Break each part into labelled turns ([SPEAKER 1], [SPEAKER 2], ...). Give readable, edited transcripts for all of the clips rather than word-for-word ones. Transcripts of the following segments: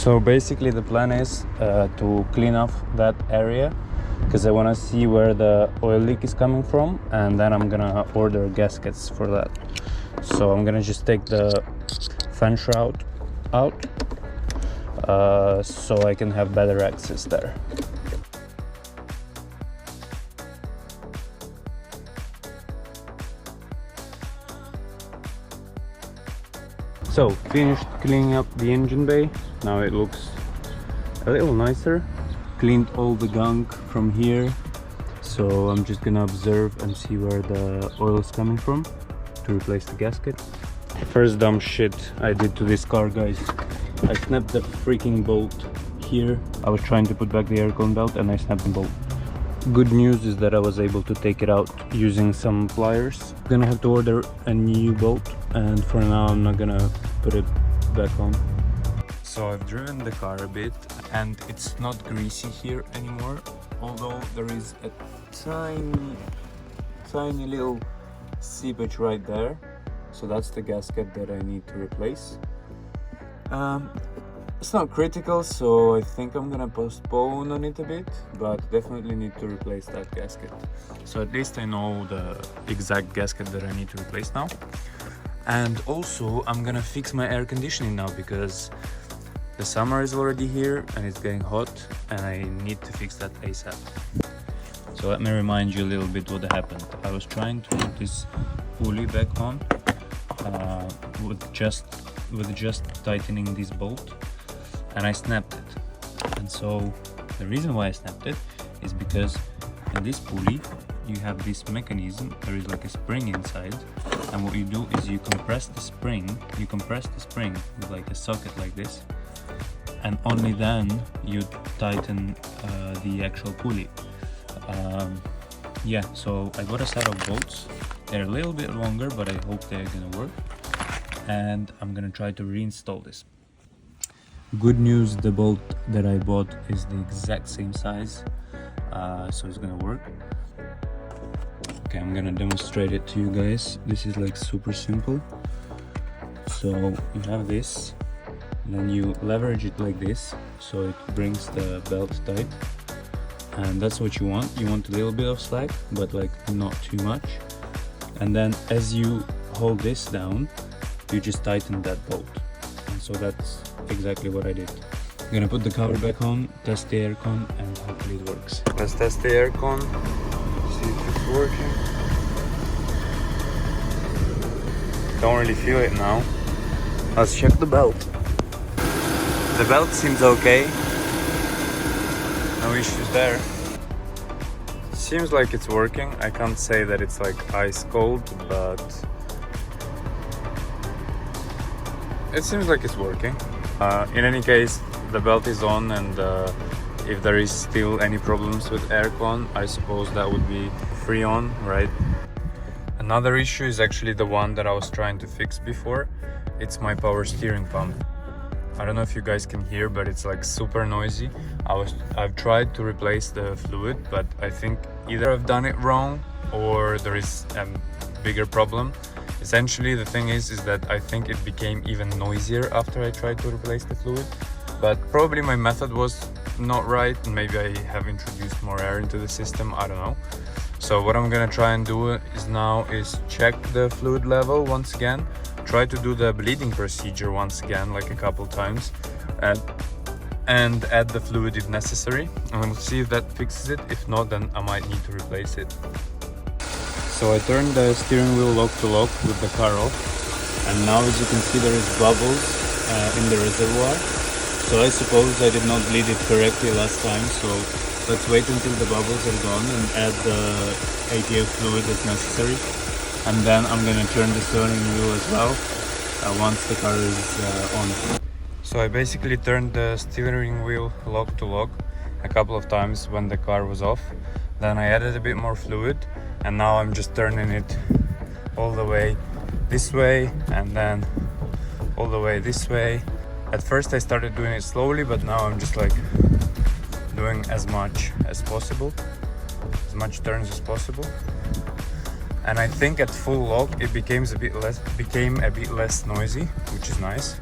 [SPEAKER 1] So basically the plan is to clean off that area because I want to see where the oil leak is coming from, and then I'm gonna order gaskets for that. So I'm gonna just take the fan shroud out so I can have better access there. So finished cleaning up the engine bay. Now it looks a little nicer. Cleaned all the gunk from here, so I'm just gonna observe and see where the oil is coming from to replace the gasket. First dumb shit I did to this car, guys. I snapped the freaking bolt here. I was trying to put back the aircon belt and I snapped the bolt. Good news is that I was able to take it out using some pliers. I'm gonna have to order a new bolt, and for now I'm not gonna put it back on. So I've driven the car a bit and it's not greasy here anymore, although there is a tiny little seepage right there. So that's the gasket that I need to replace. It's not critical, so I think I'm gonna postpone on it a bit, but definitely need to replace that gasket. So at least I know the exact gasket that I need to replace now. And also I'm gonna fix my air conditioning now, because the summer is already here and it's getting hot and I need to fix that ASAP. So let me remind you a little bit what happened. I was trying to put this pulley back on with just tightening this bolt, and I snapped it. And so the reason why I snapped it is because in this pulley you have this mechanism. There is like a spring inside, and what you do is you compress the spring with like a socket like this, and only then you tighten the actual pulley. Yeah, so I got a set of bolts. They're a little bit longer, but I hope they're gonna work, and I'm gonna try to reinstall this. Good news, the bolt that I bought is the exact same size, so it's gonna work. Okay, I'm gonna demonstrate it to you guys. This is like super simple. So you have this, and then you leverage it like this, so it brings the belt tight, and that's what you want. You want a little bit of slack, but like not too much. And then as you hold this down, you just tighten that bolt, and so that's exactly what I did. I'm gonna put the cover back on, test the aircon, and hopefully it works. Let's test the aircon, see if it's working. Don't really feel it now. Let's check the belt. The belt seems okay. No issues there. Seems like it's working. I can't say that it's like ice cold, but it seems like it's working. In any case, the belt is on, and if there is still any problems with aircon, I suppose that would be free on, right? Another issue is actually the one that I was trying to fix before. It's my power steering pump. I don't know if you guys can hear, but it's like super noisy. I've tried to replace the fluid, but I think either I've done it wrong or there is a bigger problem. Essentially the thing is that I think it became even noisier after I tried to replace the fluid, but probably my method was not right, and maybe I have introduced more air into the system, I don't know. So what I'm gonna try and do is check the fluid level once again, try to do the bleeding procedure once again, like a couple times, and add the fluid if necessary, and we'll see if that fixes it. If not, then I might need to replace it. So I turned the steering wheel lock to lock with the car off, and now as you can see there is bubbles in the reservoir. So I suppose I did not bleed it correctly last time, so let's wait until the bubbles are gone and add the ATF fluid as necessary. And then I'm gonna turn the steering wheel as well once the car is on. So I basically turned the steering wheel lock to lock a couple of times when the car was off. Then I added a bit more fluid, and now I'm just turning it all the way this way and then all the way this way. At first I started doing it slowly, but now I'm just like doing as much as possible, as much turns as possible. And I think at full lock it became a bit less noisy, which is nice.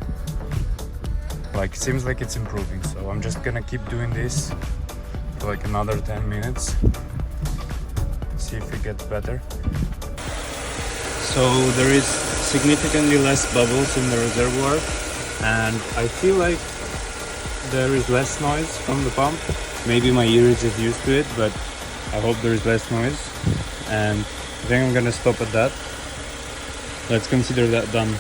[SPEAKER 1] Like, seems like it's improving, so I'm just gonna keep doing this for like another 10 minutes, see if it gets better. So there is significantly less bubbles in the reservoir, and I feel like there is less noise from the pump. Maybe my ear is just used to it, but I hope there is less noise, and I think I'm gonna stop at that. Let's consider that done.